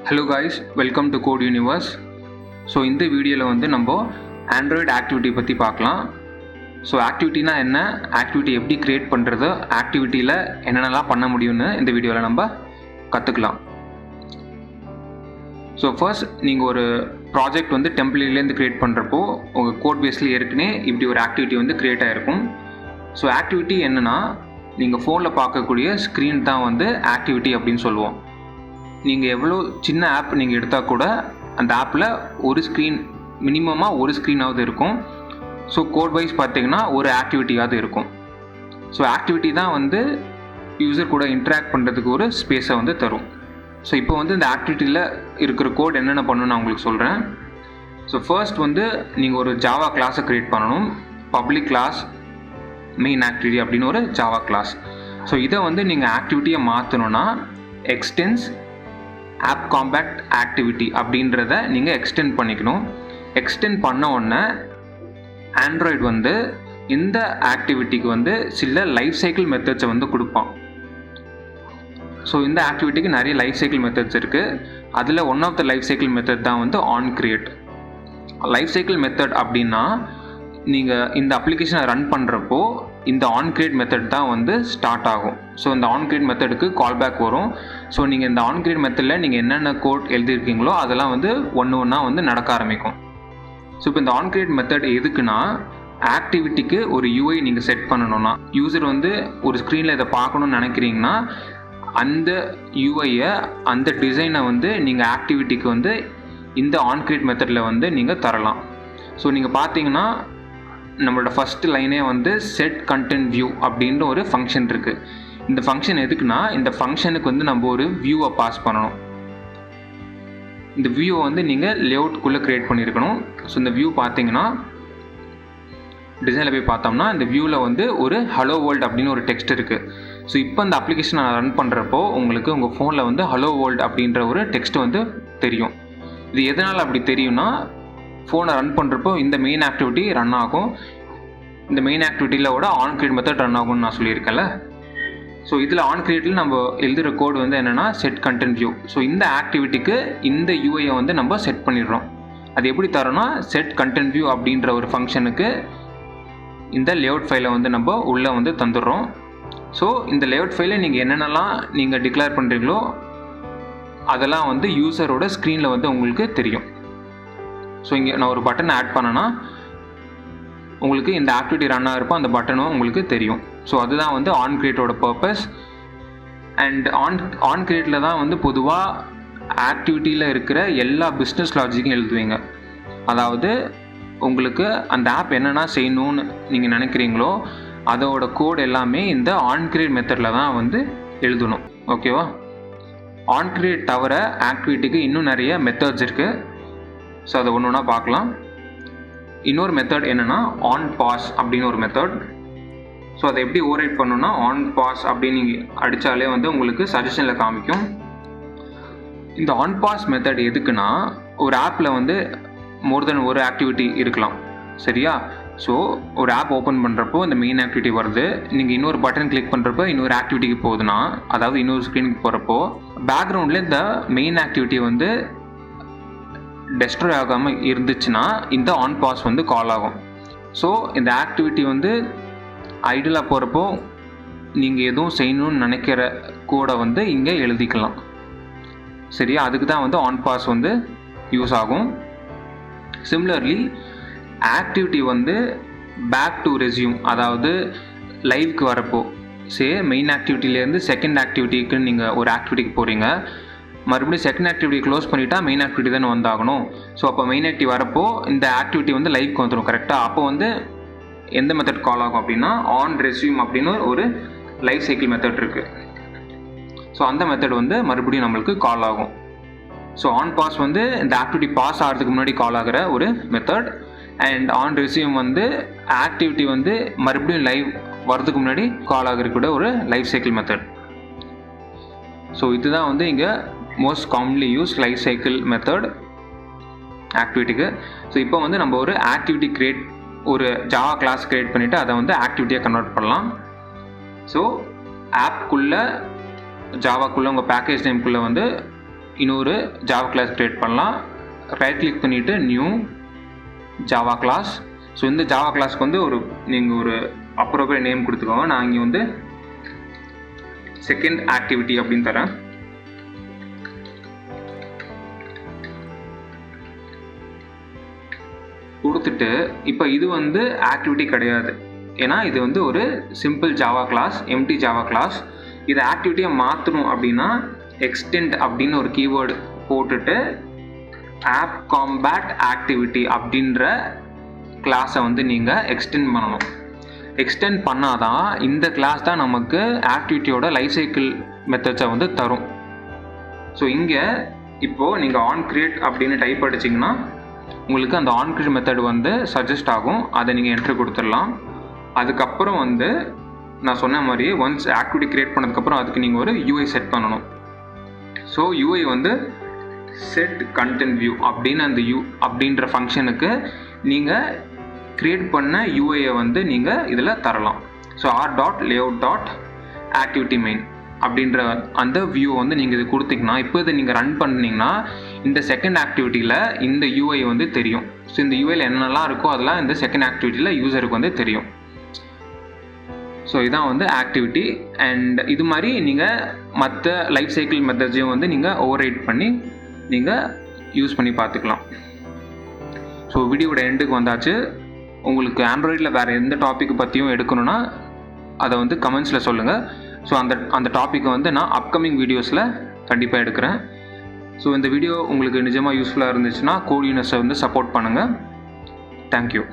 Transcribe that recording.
Hello guys, welcome to Code Universe. So இந்த வீடியோவில் வந்து நம்ம ஆண்ட்ராய்டு ஆக்டிவிட்டி பற்றி பார்க்கலாம். ஸோ ஆக்டிவிட்டினா என்ன, ஆக்டிவிட்டி எப்படி க்ரியேட் பண்ணுறது, ஆக்டிவிட்டியில் என்னென்னலாம் பண்ண முடியும்னு இந்த வீடியோவில் நம்ம கற்றுக்கலாம். ஸோ ஃபர்ஸ்ட் நீங்கள் ஒரு ப்ராஜெக்ட் வந்து டெம்ப்ளேட்லேருந்து க்ரியேட் பண்ணுறப்போ உங்கள் கோட் பேஸில் ஏற்கனவே இப்படி ஒரு ஆக்டிவிட்டி வந்து க்ரியேட் ஆகிருக்கும். ஸோ ஆக்டிவிட்டி என்னென்னா, நீங்கள் ஃபோனில் பார்க்கக்கூடிய ஸ்க்ரீன் தான் வந்து ஆக்டிவிட்டி அப்படின்னு சொல்லுவோம். நீங்கள் எவ்வளோ சின்ன ஆப் நீங்கள் எடுத்தால் கூட அந்த ஆப்பில் ஒரு ஸ்க்ரீன், மினிமமாக ஒரு ஸ்க்ரீனாவது இருக்கும். ஸோ கோட் வைஸ் பார்த்தீங்கன்னா ஒரு ஆக்டிவிட்டியாவது இருக்கும். ஸோ ஆக்டிவிட்டி தான் வந்து யூசர் கூட இன்ட்ராக்ட் பண்ணுறதுக்கு ஒரு ஸ்பேஸை வந்து தரும். ஸோ இப்போ வந்து இந்த ஆக்டிவிட்டியில் இருக்கிற கோட் என்னென்ன பண்ணணும்னு நான் உங்களுக்கு சொல்கிறேன். ஸோ ஃபர்ஸ்ட் வந்து நீங்கள் ஒரு ஜாவா கிளாஸை க்ரியேட் பண்ணணும். பப்ளிக் கிளாஸ் மெயின் ஆக்டிவிட்டி அப்படின்னு ஒரு ஜாவா கிளாஸ். ஸோ இதை வந்து நீங்கள் ஆக்டிவிட்டியை மாற்றணுன்னா எக்ஸ்டென்ஸ் ஆப் காம்பேக்ட் ஆக்டிவிட்டி அப்படின்றத நீங்கள் எக்ஸ்டெண்ட் பண்ணிக்கணும். எக்ஸ்டெண்ட் பண்ண உடனே ஆண்ட்ராய்டு வந்து இந்த ஆக்டிவிட்டிக்கு வந்து சில லைஃப் சைக்கிள் மெத்தட்ஸை வந்து கொடுப்பான். ஸோ இந்த ஆக்டிவிட்டிக்கு நிறைய லைஃப் சைக்கிள் மெத்தட்ஸ் இருக்குது. அதில் one of the life cycle method தான் வந்து on create. Life cycle method அப்படின்னா நீங்கள் இந்த அப்ளிகேஷனை ரன் பண்ணுறப்போ இந்த ஆன் கிரியேட் மெத்தட் தான் வந்து ஸ்டார்ட் ஆகும். ஸோ இந்த ஆன் கிரியேட் மெத்தடுக்கு கால் பேக் வரும். ஸோ நீங்கள் இந்த ஆன் கிரியேட் மெத்தடில் நீங்கள் என்னென்ன கோட் எழுதியிருக்கீங்களோ அதெல்லாம் வந்து ஒன்று ஒன்றா வந்து நடக்க ஆரம்பிக்கும். ஸோ இப்போ இந்த ஆன் கிரியேட் மெத்தட் எதுக்குன்னா, ஆக்டிவிட்டிக்கு ஒரு யூஐ நீங்கள் செட் பண்ணணும்னா, யூசர் வந்து ஒரு ஸ்க்ரீனில் இதை பார்க்கணுன்னு நினைக்கிறீங்கன்னா அந்த யூஐயை, அந்த டிசைனை வந்து நீங்கள் ஆக்டிவிட்டிக்கு வந்து இந்த ஆன் கிரியேட் மெத்தடில் வந்து நீங்கள் தரலாம். ஸோ நீங்கள் பார்த்தீங்கன்னா நம்மளோட ஃபஸ்ட்டு லைனே வந்து செட் கண்டென்ட் வியூ அப்படின்ற ஒரு ஃபங்க்ஷன் இருக்குது. இந்த ஃபங்க்ஷன் எதுக்குன்னா, இந்த ஃபங்க்ஷனுக்கு வந்து நம்ம ஒரு வியூவை பாஸ் பண்ணணும். இந்த வியூவை வந்து நீங்கள் லேஅவுட்குள்ளே க்ரியேட் பண்ணியிருக்கணும். ஸோ இந்த வியூ பார்த்தீங்கன்னா டிசைனில் போய் பார்த்தோம்னா இந்த வியூவில் வந்து ஒரு ஹலோ வேர்ல்டு அப்படின்னு ஒரு டெக்ஸ்ட் இருக்குது. ஸோ இப்போ இந்த அப்ளிகேஷன் நான் ரன் பண்ணுறப்போ உங்களுக்கு உங்கள் ஃபோனில் வந்து ஹலோ வேர்ல்டு அப்படின்ற ஒரு டெக்ஸ்ட் வந்து தெரியும். இது எதனால் அப்படி தெரியும்னா, ஃபோனை ரன் பண்ணுறப்போ இந்த மெயின் ஆக்டிவிட்டி ரன் ஆகும். இந்த மெயின் ஆக்டிவிட்டியில் கூட ஆன் கிரியேட் மெத்தட் ரன் ஆகும்னு நான் சொல்லியிருக்கேன்ல. ஸோ இதில் ஆன் கிரியேட்டில் நம்ம எழுதுகிற கோடு வந்து என்னென்னா செட் கண்டென்ட் வியூ. ஸோ இந்த ஆக்டிவிட்டிக்கு இந்த யூஐயை வந்து நம்ம செட் பண்ணிடுறோம். அது எப்படி தரோன்னா, செட் கண்டென்ட் வியூ அப்படின்ற ஒரு ஃபங்க்ஷனுக்கு இந்த லேஅவுட் ஃபைலை வந்து நம்ம உள்ளே வந்து தந்துடுறோம். ஸோ இந்த லேஅவுட் ஃபைலை நீங்கள் என்னென்னலாம் நீங்கள் டிக்ளேர் பண்ணுறீங்களோ அதெல்லாம் வந்து யூசரோட ஸ்க்ரீனில் வந்து உங்களுக்கு தெரியும். ஸோ இங்கே நான் ஒரு பட்டன் ஆட் பண்ணேன்னா உங்களுக்கு இந்த ஆக்டிவிட்டி ரன் ஆகிறப்போ அந்த பட்டனும் உங்களுக்கு தெரியும். ஸோ அதுதான் வந்து ஆன் கிரியேட்டோட பர்பஸ். அண்ட் ஆன் கிரியேட்டில் தான் வந்து பொதுவாக ஆக்டிவிட்டியில் இருக்கிற எல்லா பிஸ்னஸ் லாஜிக்கும் எழுதுவீங்க. அதாவது உங்களுக்கு அந்த ஆப் என்னென்னா செய்யணும்னு நீங்கள் நினைக்கிறீங்களோ அதோட கோட் எல்லாமே இந்த ஆன் கிரியேட் மெத்தடில் தான் வந்து எழுதணும். ஓகேவா? ஆன் கிரியேட் தவிர ஆக்டிவிட்டிக்கு இன்னும் நிறைய மெத்தட்ஸ் இருக்குது. ஸோ அதை ஒன்று ஒன்றா பார்க்கலாம். இன்னொரு மெத்தட் என்னென்னா ஆன் பாஸ் அப்படின்னு ஒரு மெத்தட். ஸோ அதை எப்படி ஓவர்ரைட் பண்ணணும்னா, ஆன் பாஸ் அப்படின்னு நீங்கள் அடித்தாலே வந்து உங்களுக்கு சஜஷனில் காமிக்கும். இந்த ஆன் பாஸ் மெத்தட் எதுக்குன்னா, ஒரு ஆப்பில் வந்து மோர் தென் ஒரு ஆக்டிவிட்டி இருக்கலாம். சரியா? ஸோ ஒரு ஆப் ஓப்பன் பண்ணுறப்போ இந்த மெயின் ஆக்டிவிட்டி வருது. நீங்கள் இன்னொரு பட்டன் கிளிக் பண்ணுறப்போ இன்னொரு ஆக்டிவிட்டிக்கு போகுதுன்னா, அதாவது இன்னொரு ஸ்க்ரீனுக்கு போகிறப்போ பேக்ரவுண்டில் இந்த மெயின் ஆக்டிவிட்டி வந்து டெஸ்ட்ராய் ஆகாமல் இருந்துச்சுன்னா இந்த ஆன் பாஸ் வந்து கால் ஆகும். ஸோ இந்த ஆக்டிவிட்டி வந்து ஐடியலாக போகிறப்போ நீங்கள் எதுவும் செய்யணும்னு நினைக்கிற கோடை வந்து இங்கே எழுதிக்கலாம். சரியா? அதுக்கு தான் வந்து ஆன் பாஸ் வந்து யூஸ் ஆகும். சிமிலர்லி ஆக்டிவிட்டி வந்து பேக் டு ரெஸ்யூம், அதாவது லைவ்க்கு வரப்போ மெயின் ஆக்டிவிட்டிலேருந்து செகண்ட் ஆக்டிவிட்டிக்கு நீங்கள் ஒரு ஆக்டிவிட்டிக்கு போகிறீங்க, மறுபடியும் செகண்ட் ஆக்டிவிட்டி க்ளோஸ் பண்ணிவிட்டால் மெயின் ஆக்டிவிட்டி தானே வந்தாகணும். ஸோ அப்போ மெயின் ஆக்டிவிட்டி வரப்போ இந்த ஆக்டிவிட்டி வந்து லைவ்க்கு வந்துடும். கரெக்டாக? அப்போ வந்து எந்த மெத்தட் கால் ஆகும் அப்படின்னா ஆன் ரெஸ்யூம் அப்படின்னு ஒரு லைஃப் சைக்கிள் மெத்தட் இருக்குது. ஸோ அந்த மெத்தட் வந்து மறுபடியும் நம்மளுக்கு கால் ஆகும். ஸோ ஆன் பாஸ் வந்து இந்த ஆக்டிவிட்டி பாஸ் ஆகிறதுக்கு முன்னாடி கால் ஆகிற ஒரு மெத்தட். அண்ட் ஆன் ரெஸ்யூம் வந்து ஆக்டிவிட்டி வந்து மறுபடியும் லைவ் வரதுக்கு முன்னாடி கால் ஆகிற கூட ஒரு லைஃப் சைக்கிள் மெத்தட். ஸோ இதுதான் வந்து இங்கே most commonly use life cycle method ஆக்டிவிட்டிக்கு. ஸோ இப்போ வந்து நம்ம ஒரு ஆக்டிவிட்டி க்ரியேட், ஒரு ஜாவா கிளாஸ் க்ரியேட் பண்ணிவிட்டு அதை வந்து ஆக்டிவிட்டியாக கன்வெர்ட் பண்ணலாம். ஸோ ஆப்குள்ளே ஜாவாக்குள்ளே உங்கள் பேக்கேஜ் நேம்குள்ளே வந்து இன்னொரு ஜாவா கிளாஸ் க்ரியேட் பண்ணலாம். ரைட் கிளிக் பண்ணிவிட்டு நியூ ஜாவா கிளாஸ். ஸோ இந்த ஜாவா கிளாஸ்க்கு வந்து நீங்கள் ஒரு அப்ரோப்ரியேட் நேம் கொடுத்துக்கோங்க. நான் இங்கே வந்து செகண்ட் ஆக்டிவிட்டி அப்படின்னு தரேன். கொடுத்துட்டு இப்போ இது வந்து ஆக்டிவிட்டி கிடையாது, ஏன்னா இது வந்து ஒரு simple Java class, empty Java class. இதை ஆக்டிவிட்டியை மாற்றணும் அப்படின்னா எக்ஸ்டெண்ட் அப்படின்னு ஒரு கீவேர்டு போட்டுட்டு ஆப் காம்பேட் ஆக்டிவிட்டி அப்படின்ற கிளாஸை வந்து நீங்கள் எக்ஸ்டெண்ட் பண்ணணும். எக்ஸ்டெண்ட் பண்ணாதான் இந்த கிளாஸ் தான் நமக்கு ஆக்டிவிட்டியோட லைஃப் சைக்கிள் மெத்தட்ஸை வந்து தரும். ஸோ இங்கே இப்போது நீங்கள் ஆன் கிரியேட் அப்படின்னு டைப் அடிச்சிங்கன்னா உங்களுக்கு அந்த ஆன் கிரியேட் மெத்தட் வந்து சஜஸ்ட் ஆகும். அதை நீங்கள் என்ட்ரி கொடுத்துடலாம். அதுக்கப்புறம் வந்து நான் சொன்ன மாதிரியே ஒன்ஸ் ஆக்டிவிட்டி கிரியேட் பண்ணதுக்கப்புறம் அதுக்கு நீங்கள் ஒரு யூஐ செட் பண்ணணும். ஸோ யூஐ வந்து செட் கண்டென்ட் வியூ அப்படின்னு அந்த அப்படின்ற ஃபங்க்ஷனுக்கு நீங்கள் க்ரியேட் பண்ண யூஐயை வந்து நீங்கள் இதில் தரலாம். ஸோ r.layout.activity_main அப்படின்ற அந்த வியூ வந்து நீங்கள் இது கொடுத்தீங்கன்னா இப்போ இதை நீங்கள் ரன் பண்ணிங்கன்னா இந்த செகண்ட் ஆக்டிவிட்டியில் இந்த யூஐ வந்து தெரியும். ஸோ இந்த யூஐயில் என்னெல்லாம் இருக்கோ அதெல்லாம் இந்த செகண்ட் ஆக்டிவிட்டியில் யூசருக்கு வந்து தெரியும். ஸோ இதான் வந்து ஆக்டிவிட்டி. அண்ட் இது மாதிரி நீங்கள் மற்ற லைஃப் சைக்கிள் மெத்தட்ஸையும் வந்து நீங்கள் ஓவர் ரைட் பண்ணி நீங்கள் யூஸ் பண்ணி பார்த்துக்கலாம். ஸோ வீடியோட எண்டுக்கு வந்தாச்சு. உங்களுக்கு ஆண்ட்ராய்டில் வேறு எந்த டாப்பிக் பற்றியும் எடுக்கணுன்னா அதை வந்து கமெண்ட்ஸில் சொல்லுங்கள். ஸோ அந்த டாப்பிக்கை வந்து நான் அப்கமிங் வீடியோஸில் கண்டிப்பாக எடுக்கிறேன். ஸோ இந்த வீடியோ உங்களுக்கு நிஜமாக யூஸ்ஃபுல்லாக இருந்துச்சுன்னா கோட் யூனிவர்ஸை வந்து சப்போர்ட் பண்ணுங்கள். தேங்க்யூ.